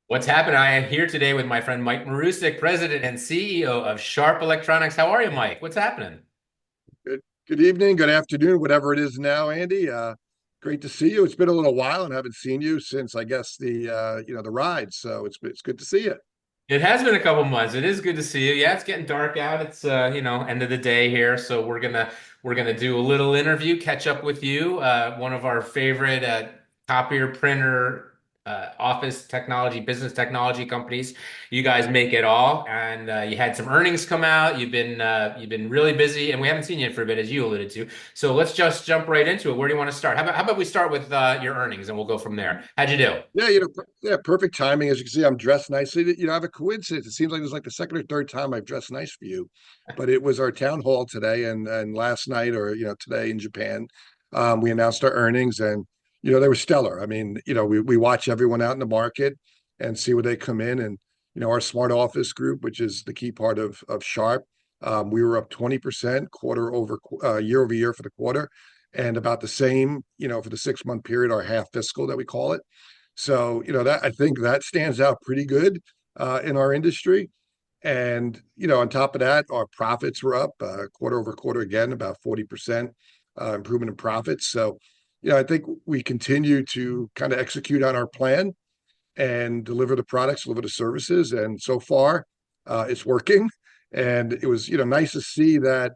What's happening? I am here today with my friend Mike Marusic, President and CEO of Sharp Electronics. How are you, Mike? What's happening? Good evening, good afternoon, whatever it is now, Andy. Great to see you. It's been a little while and I haven't seen you since I guess the ride. So it's good to see you. It has been a couple months. It is good to see you. Yeah, it's getting dark out. It's end of the day here, so we're gonna do a little interview, catch up with you. One of our favorite copier printer office technology, business technology companies. You guys make it all, and you had some earnings come out. You've been really busy, and we haven't seen you for a bit, as you alluded to. So let's just jump right into it. Where do you want to start? How about we start with your earnings, and we'll go from there. How'd you do? Yeah, perfect timing. As you can see, I'm dressed nicely. I have a coincidence. It seems like this is like the second or third time I've dressed nice for you, but it was our town hall today and last night or today in Japan, we announced our earnings and they were stellar. I mean, we watch everyone out in the market and see where they come in and our smart office group, which is the key part of Sharp, we were up 20% quarter over year over year for the quarter and about the same, for the 6 month period, our half fiscal that we call it. So, that I think that stands out pretty good in our industry. And, on top of that, our profits were up quarter over quarter again, about 40% improvement in profits. So, I think we continue to kind of execute on our plan and deliver the products, deliver the services. And so far, it's working. And it was, nice to see that,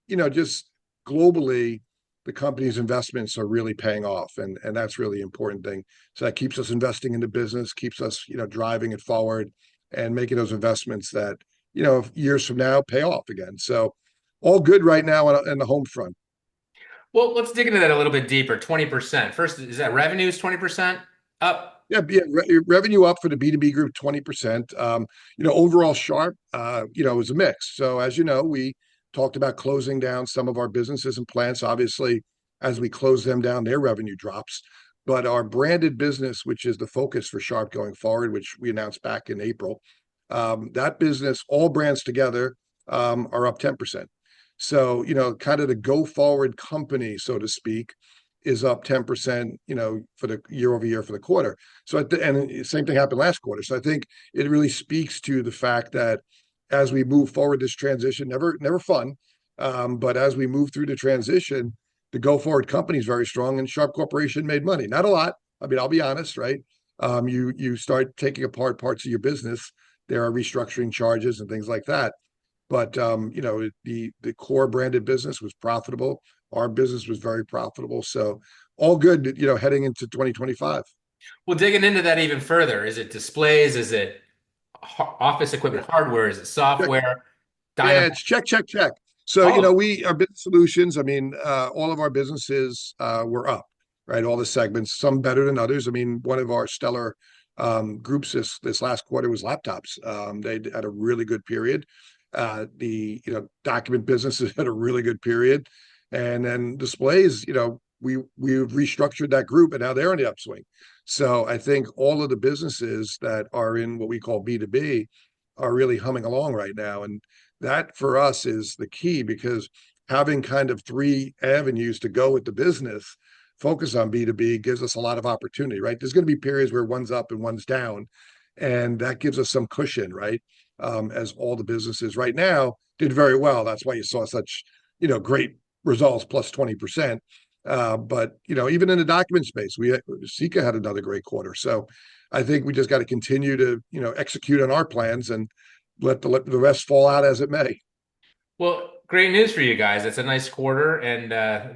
just globally, the company's investments are really paying off. And that's really important thing. So that keeps us investing in the business, keeps us, driving it forward and making those investments that, years from now pay off again. So all good right now on the home front. Well, let's dig into that a little bit deeper. 20%. First, is that revenues 20% up? Revenue up for the B2B group 20%. Overall Sharp, it was a mix. So as you know, we talked about closing down some of our businesses and plants. Obviously, as we close them down, their revenue drops. But our branded business, which is the focus for Sharp going forward, which we announced back in April, that business, all brands together, are up 10%. So, kind of the go forward company, so to speak, is up 10%, for the year over year for the quarter. So, and the same thing happened last quarter. So I think it really speaks to the fact that as we move forward, this transition, never fun. But as we move through the transition, the go forward company is very strong and Sharp Corporation made money. Not a lot. I mean, I'll be honest, right? You start taking apart parts of your business, there are restructuring charges and things like that. But the core branded business was profitable. Our business was very profitable. So all good, heading into 2025. Well, digging into that even further, is it displays? Is it office Yeah. equipment hardware? Is it Check. software? Yeah, Dynabook? it's check, check, check. So, All of it. we our business solutions, I mean, all of our businesses were up, right? All the segments, some better than others. I mean, one of our stellar groups this last quarter was laptops. They had a really good period. The document businesses had a really good period, and then displays. We've restructured that group, and now they're in the upswing. So I think all of the businesses that are in what we call B2B are really humming along right now, and that for us is the key because having kind of three avenues to go with the business, focus on B2B gives us a lot of opportunity, right? There's going to be periods where one's up and one's down, and that gives us some cushion, right? As all the businesses right now did very well. That's why you saw such, great results, plus 20%. But even in the document space, Sika had another great quarter. So I think we just got to continue to execute on our plans and let the rest fall out as it may. Well, great news for you guys. It's a nice quarter and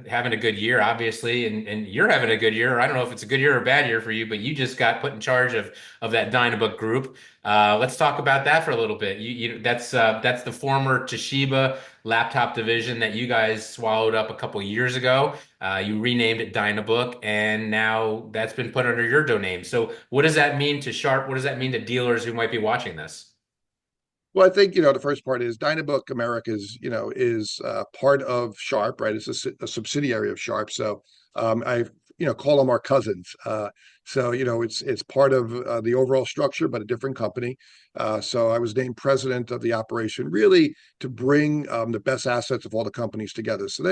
having a good year, obviously, and you're having a good year. I don't know if it's a good year or a bad year for you, but you just got put in charge of that Dynabook group. Let's talk about that for a little bit. That's the former Toshiba laptop division that you guys swallowed up a couple years ago. You renamed it Dynabook, and now that's been put under your domain. So, what does that mean to Sharp? What does that mean to dealers who might be watching this? Well, I think the first part is Dynabook America is part of Sharp, right? It's a subsidiary of Sharp. So I call them our cousins. So it's part of the overall structure, but a different company. So I was named president of the operation, really to bring the best assets of all the companies together. So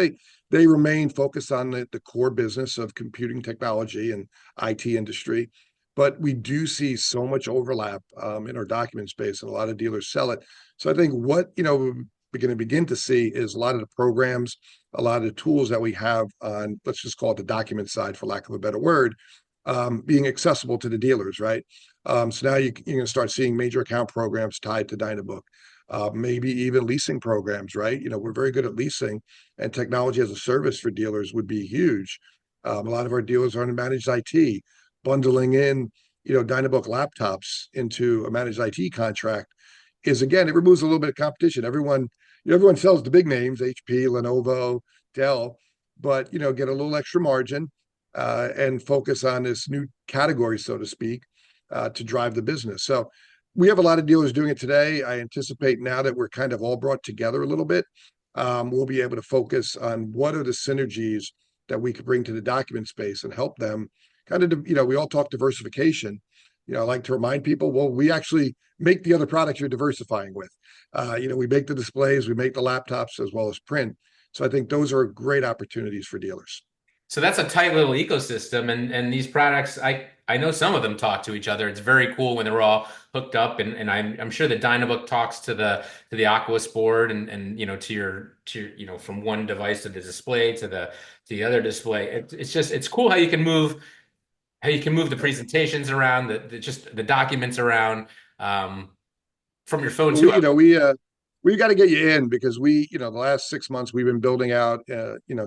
they remain focused on the core business of computing technology and IT industry. but we do see so much overlap in our document space, and a lot of dealers sell it. So I think what we're going to begin to see is a lot of the programs, a lot of the tools that we have on, let's just call it the document side, for lack of a better word, being accessible to the dealers, right? So now you're going to start seeing major account programs tied to Dynabook. Maybe even leasing programs, right? We're very good at leasing, and technology as a service for dealers would be huge. A lot of our dealers are in managed IT, bundling in, Dynabook laptops into a managed IT contract is, again, it removes a little bit of competition. Everyone sells the big names, HP, Lenovo, Dell, but get a little extra margin and focus on this new category, so to speak, to drive the business. So we have a lot of dealers doing it today. I anticipate now that we're kind of all brought together a little bit, we'll be able to focus on what are the synergies that we could bring to the document space and help them kind of, we all talk diversification. I like to remind people, well, we actually make the other products you're diversifying with. We make the displays, we make the laptops as well as print. So I think those are great opportunities for dealers. So that's a tight little ecosystem, and these products, I know some of them talk to each other. It's very cool when they're all hooked up, and I'm sure that Dynabook talks to the Aquos board, and to your from one device to the display to the other display. It's cool how you can move the presentations around, just the documents around, from your phone Well, too. we got to get you in because the last 6 months we've been building out,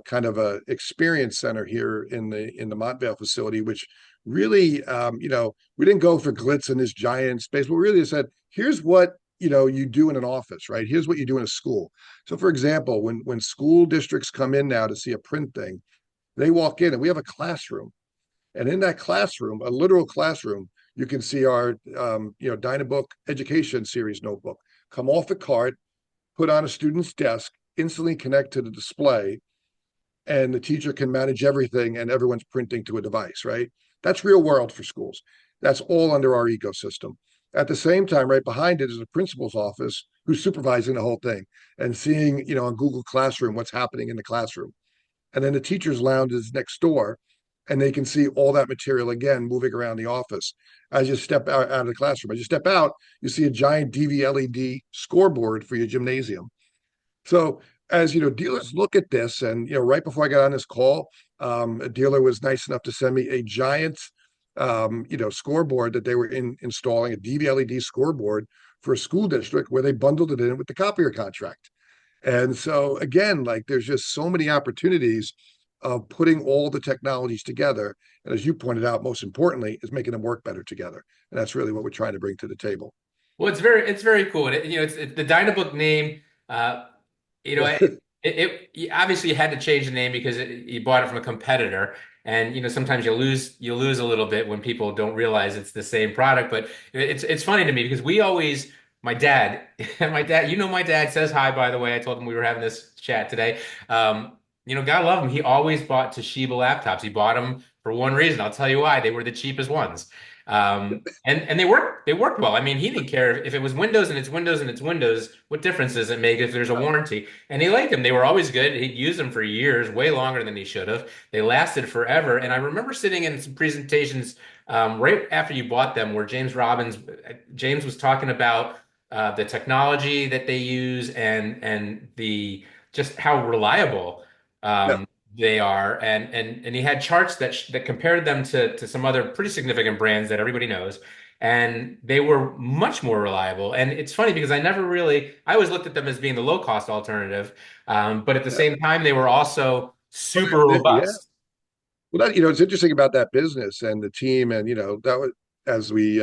kind of a experience center here in the Montvale facility, which really, we didn't go for glitz in this giant space, but we really said, here's what you do in an office, right? Here's what you do in a school. So, for example, when school districts come in now to see a print thing, they walk in and we have a classroom, and in that classroom, a literal classroom, you can see our Dynabook Education Series notebook come off the cart, put on a student's desk, instantly connect to the display, and the teacher can manage everything, and everyone's printing to a device, right? That's real world for schools. That's all under our ecosystem. At the same time, right behind it is the principal's office who's supervising the whole thing and seeing, on Google Classroom, what's happening in the classroom. And then the teacher's lounge is next door, and they can see all that material again moving around the office. As you step out of the classroom, as you step out, you see a giant DV LED scoreboard for your gymnasium. So as dealers look at this, and right before I got on this call, a dealer was nice enough to send me a giant, scoreboard that they were installing, a DV LED scoreboard for a school district where they bundled it in with the copier contract. And so again, like there's just so many opportunities of putting all the technologies together. And as you pointed out, most importantly, is making them work better together. And that's really what we're trying to bring to the table. Well, it's very cool. And it's the Dynabook name. Uh, obviously you had to change the name because you bought it from a competitor, and sometimes you lose a little bit when people don't realize it's the same product. But it's funny to me because we always my dad my dad says hi, by the way. I told him we were having this chat today. God love him. He always bought Toshiba laptops. He bought them for one reason. I'll tell you why. They were the cheapest ones. And they worked well. I mean, he didn't care if it was Windows and it's Windows and it's Windows. What difference does it make if there's a warranty? And he liked them. They were always good. He'd used them for years, way longer than he should have. They lasted forever. And I remember sitting in some presentations right after you bought them, where James was talking about the technology that they use, and the just how reliable. Yeah. They are, and he had charts that compared them to some other pretty significant brands that everybody knows, and they were much more reliable. And it's funny because I always looked at them as being the low cost alternative, but at the Yeah. same time they were also Well, super yeah. robust. Well, it's interesting about that business and the team, and that was as we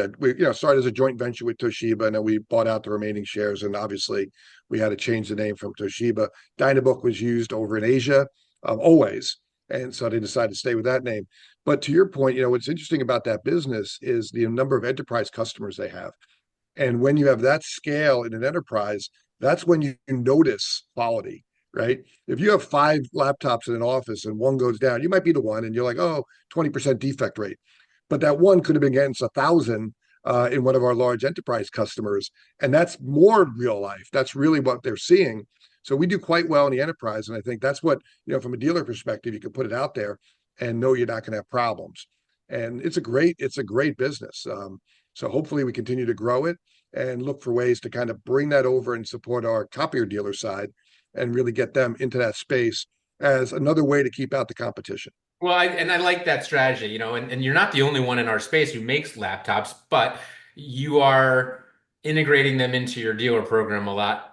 started as a joint venture with Toshiba, and then we bought out the remaining shares, and obviously we had to change the name from Toshiba. Dynabook was used over in Asia, always, and so they decided to stay with that name. But to your point, what's interesting about that business is the number of enterprise customers they have, and when you have that scale in an enterprise, that's when you notice quality, right? If you have 5 laptops in an office and one goes down, you might be the one, and you're like, oh, 20% defect rate. But that one could have been against 1,000 in one of our large enterprise customers. And that's more real life. That's really what they're seeing. So we do quite well in the enterprise. And I think that's what, from a dealer perspective, you can put it out there and know you're not going to have problems. and it's a great business. So hopefully we continue to grow it and look for ways to kind of bring that over and support our copier dealer side and really get them into that space as another way to keep out the competition. Well, I like that strategy, and you're not the only one in our space who makes laptops, but you are integrating them into your dealer program a lot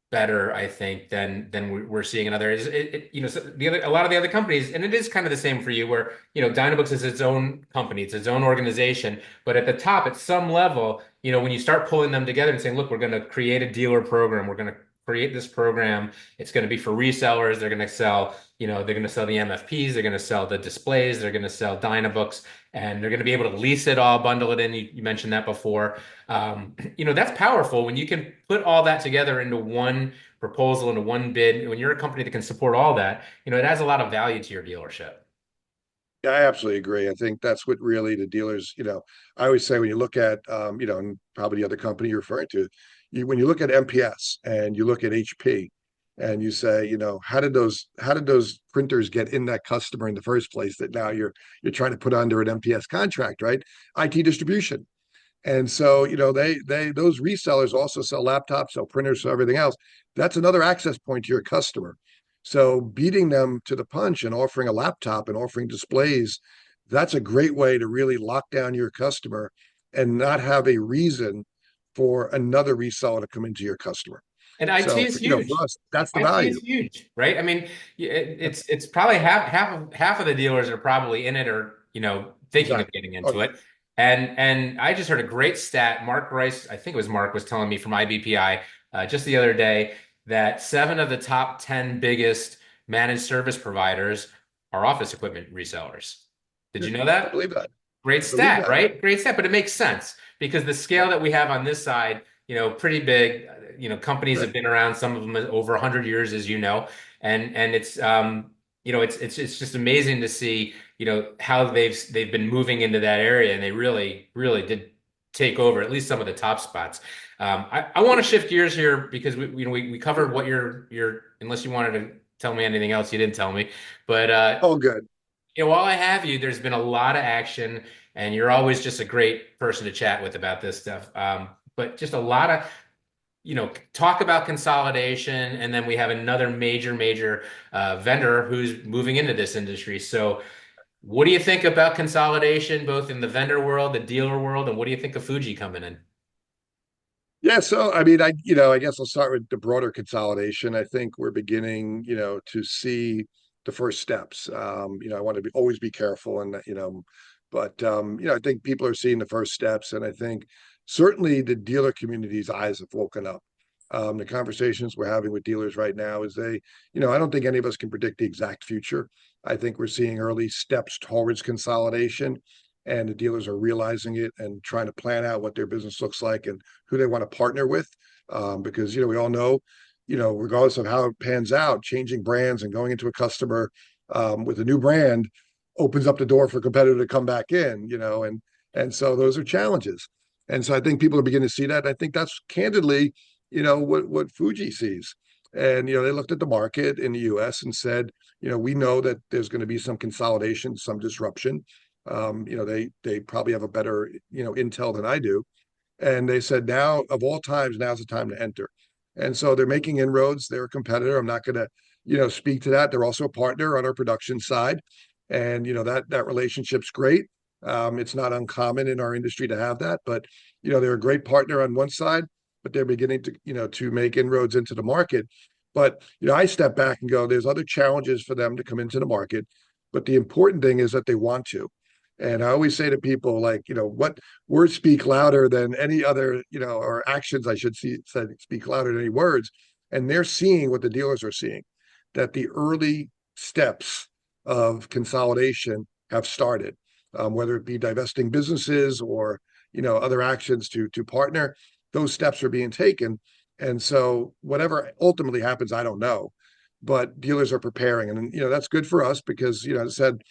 better, I think, than we're seeing in others. So a lot of the other companies, and it is kind of the same for you, where Dynabooks is its own company, it's its own organization, but at the top, at some level, when you start pulling them together and saying, look, we're going to create a dealer program, we're going to create this program, it's going to be for resellers, they're going to sell, they're going to sell the MFPs, they're going to sell the displays, they're going to sell Dynabooks, and they're going to be able to lease it all, bundle it in. You mentioned that before. That's powerful when you can put all that together into one proposal, into one bid. When you're a company that can support all that, it adds a lot of value to your dealership. Yeah, I absolutely agree. I think that's what really the dealers, I always say when you look at, and probably the other company you're referring to, when you look at MPS and you look at HP and you say, how did those printers get in that customer in the first place that now you're trying to put under an MPS contract, right? IT distribution. And so, they those resellers also sell laptops, sell printers, sell everything else. That's another access point to your customer. So beating them to the punch and offering a laptop and offering displays, that's a great way to really lock down your customer and not have a reason for another reseller to come into your customer. And IT So is for huge. us, that's the IT value. is huge, right? I mean, it's probably half of the dealers are probably in it or thinking of Exactly. getting Oh into yeah. it. And I just heard a great stat. Mark Rice, I think it was Mark, was telling me from IBPI just the other day that 7 of the top 10 biggest managed service providers are office equipment resellers. Did Yeah. you know I that? believe that. Great I believe stat, that. right? Great stat, but it makes sense because the scale Right. that we have on this side, pretty big. Companies Right. have been around, some of them over 100 years, as you know, and it's it's just amazing to see, how they've been moving into that area, and they really, really did take over at least some of the top spots. I want to shift gears here because we covered what your unless you wanted to tell me anything else, you didn't tell me, but All good. while I have you, there's been a lot of action, and you're always just a great person to chat with about this stuff. But just a lot of, talk about consolidation, and then we have another major vendor who's moving into this industry. So, what do you think about consolidation, both in the vendor world, the dealer world, and what do you think of Fuji coming in? Yeah, so I mean, I guess I'll start with the broader consolidation. I think we're beginning, to see the first steps. I want to always be careful, and but I think people are seeing the first steps, and I think certainly the dealer community's eyes have woken up. The conversations we're having with dealers right now is I don't think any of us can predict the exact future. I think we're seeing early steps towards consolidation, and the dealers are realizing it and trying to plan out what their business looks like and who they want to partner with. Because we all know, regardless of how it pans out, changing brands and going into a customer with a new brand opens up the door for a competitor to come back in. And so those are challenges. And so I think people are beginning to see that. I think that's candidly, what Fuji sees. And they looked at the market in the U.S. and said, we know that there's going to be some consolidation, some disruption. They probably have a better intel than I do, and they said now of all times, now's the time to enter. And so they're making inroads. They're a competitor. I'm not going to speak to that. They're also a partner on our production side, and that relationship's great. It's not uncommon in our industry to have that, but they're a great partner on one side, but they're beginning to to make inroads into the market. But I step back and go, there's other challenges for them to come into the market, but the important thing is that they want to. And I always say to people, like, what words speak louder than any other, or actions, I should speak louder than any words. And they're seeing what the dealers are seeing, that the early steps of consolidation have started, whether it be divesting businesses or, other actions to partner, those steps are being taken. And so whatever ultimately happens, I don't know, but dealers are preparing. And, that's good for us because, as I said,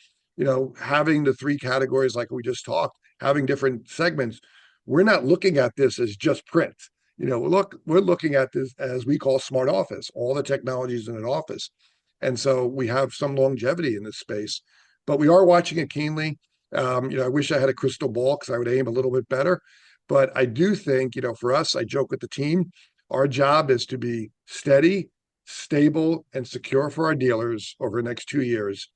having the three categories like we just talked, having different segments, we're not looking at this as just print. We're looking at this as we call smart office, all the technologies in an office. And so we have some longevity in this space, but we are watching it keenly. I wish I had a crystal ball because I would aim a little bit better. But I do think, for us, I joke with the team, our job is to be steady, stable, and secure for our dealers over the next 2 years.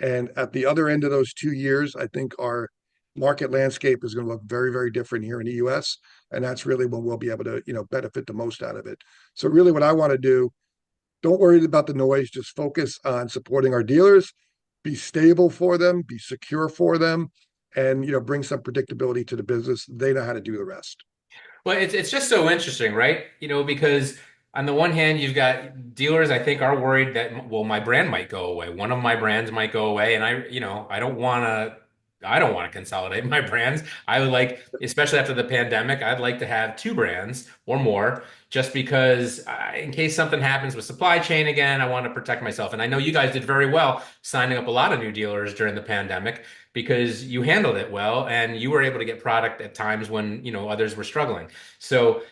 And at the other end of those 2 years, I think our market landscape is going to look very, very different here in the US. And that's really when we'll be able to, benefit the most out of it. So really what I want to do, don't worry about the noise, just focus on supporting our dealers, be stable for them, be secure for them, and bring some predictability to the business. They know how to do the rest. Well, it's just so interesting, right? Because on the one hand, you've got dealers I think are worried that, well, my brand might go away. One of my brands might go away, and I don't want to consolidate my brands. I would like, especially after the pandemic, I'd like to have two brands or more, just because in case something happens with supply chain again, I want to protect myself. And I know you guys did very well signing up a lot of new dealers during the pandemic because you handled it well and you were able to get product at times when, others were struggling. So,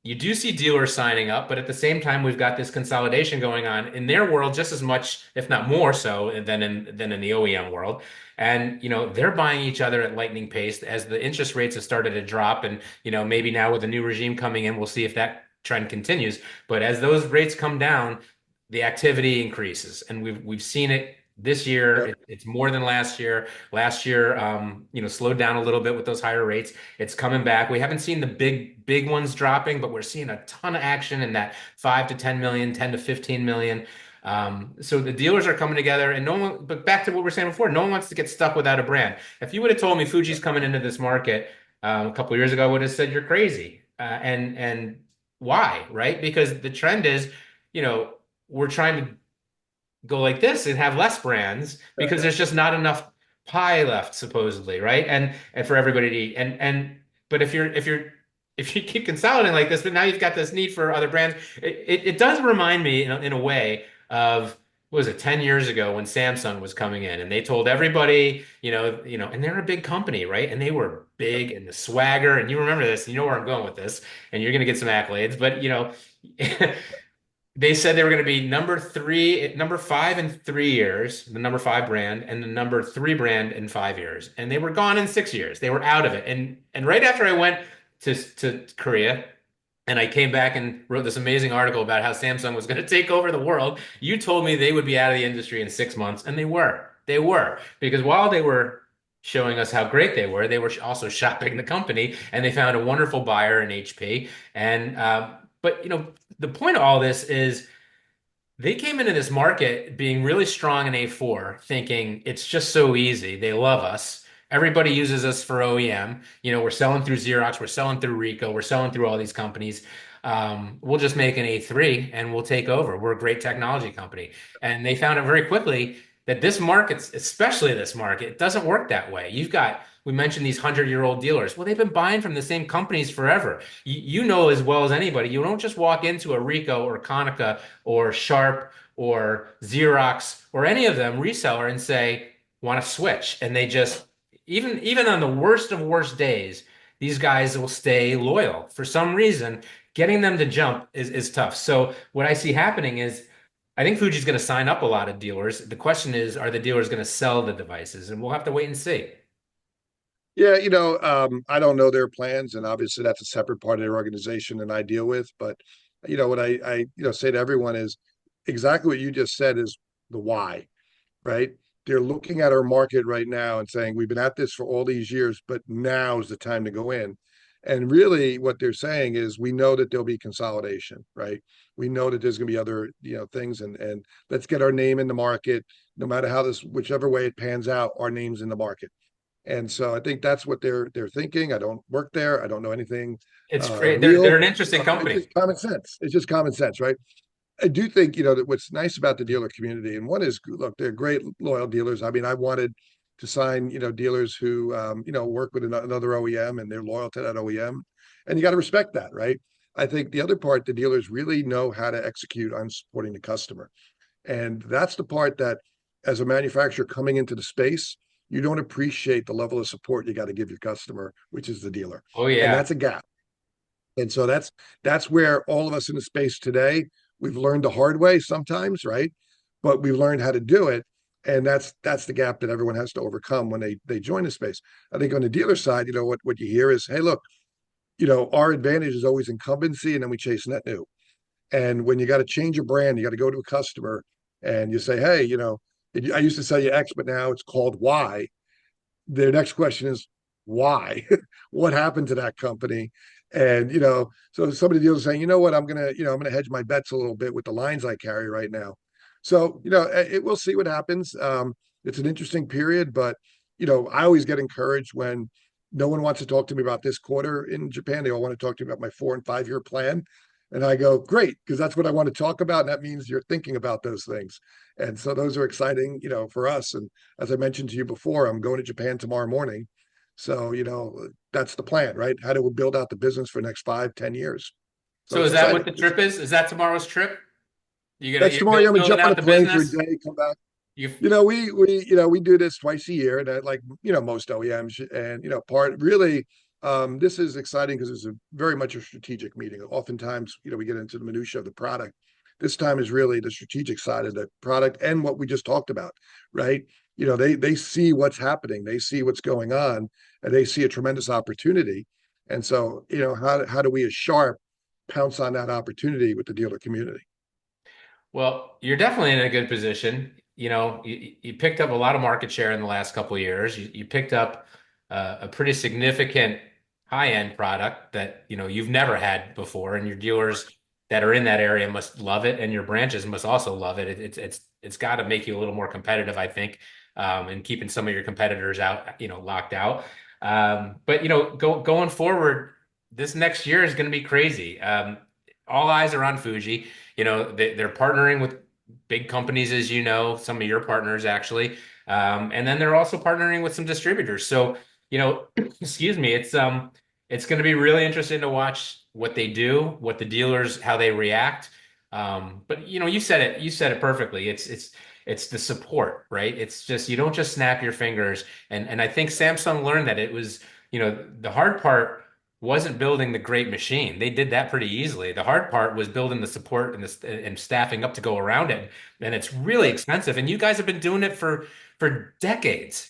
you do see dealers signing up, but at the same time, we've got this consolidation going on in their world just as much, if not more so, than in the OEM world. And they're buying each other at lightning pace as the interest rates have started to drop, and maybe now with the new regime coming in, we'll see if that trend continues. But as those rates come down, the activity increases, and we've seen it this year. Yep. It's more than last year. Last year, slowed down a little bit with those higher rates. It's coming back. We haven't seen the big ones dropping, but we're seeing a ton of action in that 5 to 10 million, 10 to 15 million. So the dealers are coming together, and no one. But back to what we were saying before, no one wants to get stuck without a brand. If you would have told me Fuji's coming into this market a couple of years ago, I would have said you're crazy. And why, right? Because the trend is, we're trying to go like this and have less brands because there's just not enough pie left, supposedly, right? And for everybody to eat. But if you keep consolidating like this, but now you've got this need for other brands. It does remind me in a way of, what was it, 10 years ago when Samsung was coming in and they told everybody, and they're a big company, right? And they were big and the swagger, and you remember this, you know where I'm going with this, and you're gonna get some accolades, but they said they were going to be number five in 3 years, the number five brand, and the number three brand in 5 years. And they were gone in 6 years. They were out of it. And right after I went to Korea and I came back and wrote this amazing article about how Samsung was going to take over the world, you told me they would be out of the industry in 6 months, and they were. They were. Because while they were showing us how great they were also shopping the company, and they found a wonderful buyer in HP. But the point of all this is they came into this market being really strong in A4, thinking it's just so easy. They love us. Everybody uses us for OEM. We're selling through Xerox, we're selling through Ricoh, we're selling through all these companies. We'll just make an A3 and we'll take over. We're a great technology company. And they found out very quickly that this market, especially this market, it doesn't work that way. We mentioned these 100-year-old dealers. Well, they've been buying from the same companies forever. You know as well as anybody, you don't just walk into a Ricoh or Konica or Sharp or Xerox or any of them reseller and say, want to switch. And they just, even on the worst of worst days, these guys will stay loyal. For some reason, getting them to jump is tough. So what I see happening is, I think Fuji's going to sign up a lot of dealers. The question is, are the dealers going to sell the devices? And we'll have to wait and see. Yeah, I don't know their plans, and obviously that's a separate part of their organization than I deal with. But what I say to everyone is exactly what you just said is the why, right? They're looking at our market right now and saying, we've been at this for all these years, but now is the time to go in. And really what they're saying is, we know that there'll be consolidation, right? We know that there's going to be other, things, and let's get our name in the market, no matter how whichever way it pans out, our name's in the market. And so I think that's what they're thinking. I don't work there. I don't know anything It's great. They're real. an interesting It's company. just common sense. It's just common sense, right? I do think, that what's nice about the dealer community, and one is, look, they're great loyal dealers. I mean, I wanted to sign, dealers who, work with another OEM and they're loyal to that OEM. And you got to respect that, right? I think the other part, the dealers really know how to execute on supporting the customer. And that's the part that, as a manufacturer coming into the space, you don't appreciate the level of support you got to give your customer, which is the dealer. Oh And yeah. that's a gap. And so that's where all of us in the space today, we've learned the hard way sometimes, right? But we've learned how to do it. And that's the gap that everyone has to overcome when they join the space. I think on the dealer side, what you hear is, hey, look, our advantage is always incumbency, and then we chase net new. And when you got to change your brand, you got to go to a customer and you say, hey, I used to sell you X, but now it's called Y. Their next question is why? What happened to that company? And so somebody deals saying, you know what, I'm gonna hedge my bets a little bit with the lines I carry right now. So we'll see what happens. It's an interesting period, but I always get encouraged when no one wants to talk to me about this quarter in Japan. They all want to talk to me about my 4 and 5 year plan. And I go, great, because that's what I want to talk about. And that means you're thinking about those things. And so those are exciting, for us. And as I mentioned to you before, I'm going to Japan tomorrow morning. So, that's the plan, right? How do we build out the business for the next 5, 10 years? So So it's is that what exciting. the trip is? Is that tomorrow's trip? That's tomorrow. Yeah, I'm gonna Building jump on out a the plane for a business? day, come back. You We do this twice a year, and like most OEMs, and part really, this is exciting because it's a very much a strategic meeting. Oftentimes, we get into the minutia of the product. This time is really the strategic side of the product and what we just talked about, right? They see what's happening, they see what's going on, and they see a tremendous opportunity. And so, how do we as sharp pounce on that opportunity with the dealer community? Well, you're definitely in a good position. You picked up a lot of market share in the last couple of years. You picked up a pretty significant high-end product that you've never had before, and your dealers that are in that area must love it, and your branches must also love it. It's got to make you a little more competitive, I think, and keeping some of your competitors out, locked out. But going forward, this next year is going to be crazy. All eyes are on Fuji. They're partnering with big companies, as you know, some of your partners actually, and then they're also partnering with some distributors. So, excuse me, it's going to be really interesting to watch what they do, what the dealers, how they react. But you said it perfectly. It's the support, right? It's just you don't just snap your fingers, and I think Samsung learned that it was, the hard part wasn't building the great machine. They did that pretty easily. The hard part was building the support and staffing up to go around it. And it's really expensive. And you guys have been doing it for decades,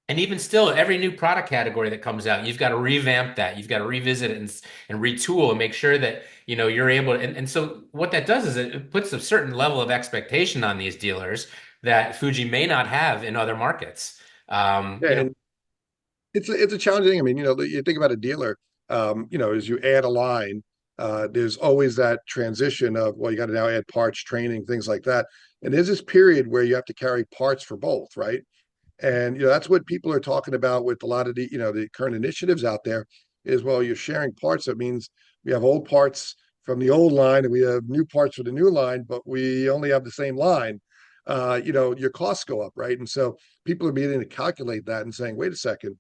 and even still, every new product category that comes out, you've got to revamp that. You've got to revisit it and retool and make sure that you're able to. And so what that does is it puts a certain level of expectation on these dealers that Fuji may not have in other markets. Um, Yeah, you know, and it's a challenging. I mean, you think about a dealer, as you add a line, there's always that transition of, well, you got to now add parts, training, things like that. And there's this period where you have to carry parts for both, right? And that's what people are talking about with a lot of the current initiatives out there is, well, you're sharing parts. That means we have old parts from the old line and we have new parts for the new line, but we only have the same line. Your costs go up, right? And so people are beginning to calculate that and saying, wait a second,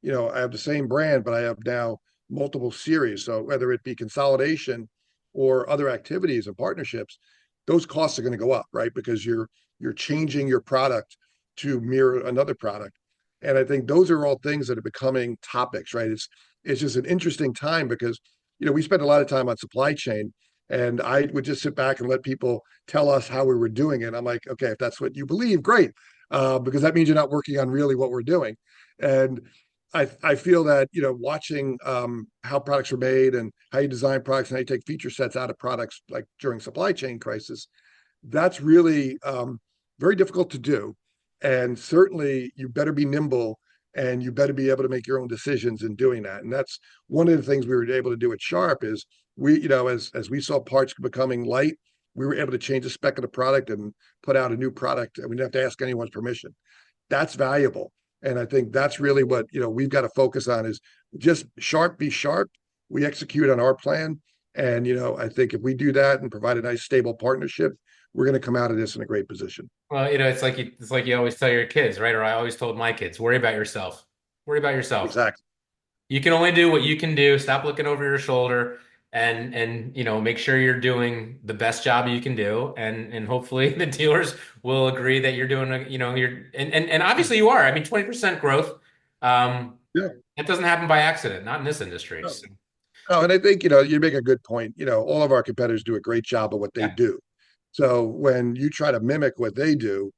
I have the same brand, but I have now multiple series. So whether it be consolidation or other activities and partnerships, those costs are going to go up, right? Because you're changing your product to mirror another product. And I think those are all things that are becoming topics, right? It's just an interesting time because we spent a lot of time on supply chain, and I would just sit back and let people tell us how we were doing it. I'm like, okay, if that's what you believe, great, because that means you're not working on really what we're doing. And I feel that watching how products are made and how you design products and how you take feature sets out of products like during supply chain crisis, that's really very difficult to do. And certainly you better be nimble and you better be able to make your own decisions in doing that. And that's one of the things we were able to do at Sharp is as we saw parts becoming light, we were able to change the spec of the product and put out a new product. And we didn't have to ask anyone's permission. That's valuable. And I think that's really what we've got to focus on is just sharp, be sharp. We execute on our plan. And I think if we do that and provide a nice stable partnership, we're going to come out of this in a great position. Well, it's like you always tell your kids, right? Or I always told my kids, worry about yourself. Worry about yourself. Exactly. You can only do what you can do. Stop looking over your shoulder and make sure you're doing the best job you can do. And hopefully the dealers will agree that you're doing you're and obviously you are. I mean, 20% growth, um, Yeah. that doesn't happen by accident, not in this industry. No. So, No, and I think you make a good point. All of our competitors do a great job of what they yeah. do. So when you try to mimic what they do,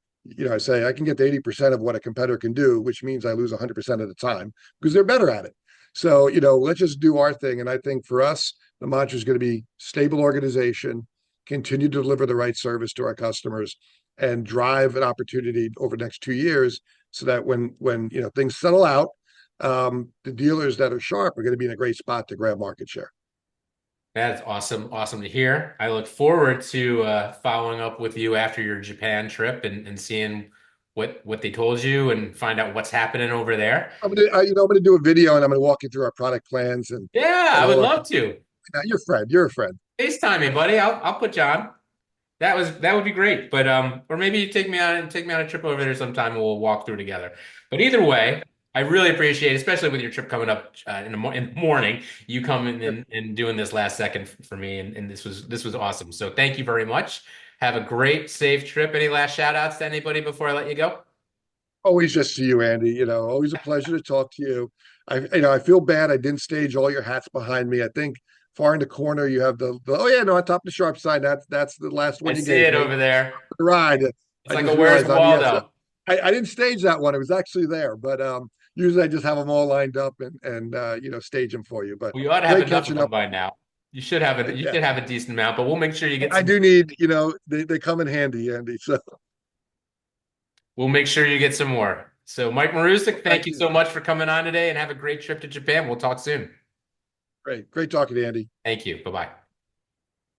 I say I can get to 80% of what a competitor can do, which means I lose 100% of the time because they're better at it. So, let's just do our thing. And I think for us, the mantra is going to be stable organization, continue to deliver the right service to our customers, and drive an opportunity over the next 2 years so that when things settle out, the dealers that are sharp are going to be in a great spot to grab market share. That's awesome. Awesome to hear. I look forward to following up with you after your Japan trip and seeing what they told you and find out what's happening over there. I'm gonna do a video and I'm gonna walk you through our product plans Yeah, and I would all our. love to. You're a friend. You're a friend. FaceTime me, buddy. I'll put you on. That would be great. But or maybe you take me on a trip over there sometime and we'll walk through together. But either way, I really appreciate it, especially with your trip coming up in the morning, you coming Yep. and doing this last second for me, and this was awesome. So thank you very much. Have a great, safe trip. Any last shout outs to anybody before I let you go? Always just to you, Andy. Always a pleasure to talk to you. I feel bad I didn't stage all your hats behind me. I think far in the corner you have the oh yeah, no, on top of the sharp side. That's the last I one you see gave it me. over there. The ride. It's I like a just Where's realized yes, Waldo? I didn't stage that one. It was actually there, but usually I just have them all lined up and stage them for you. But Well, you ought to have great enough of catching them up. by now. You Yeah, should have a decent amount, but we'll make sure you get I some. do need. They come in handy, Andy. So We'll make sure you get some more. So, Mike Marusic, thank thank you you. so much for coming on today and have a great trip to Japan. We'll talk soon. Great talking to Andy. Thank you. Bye bye.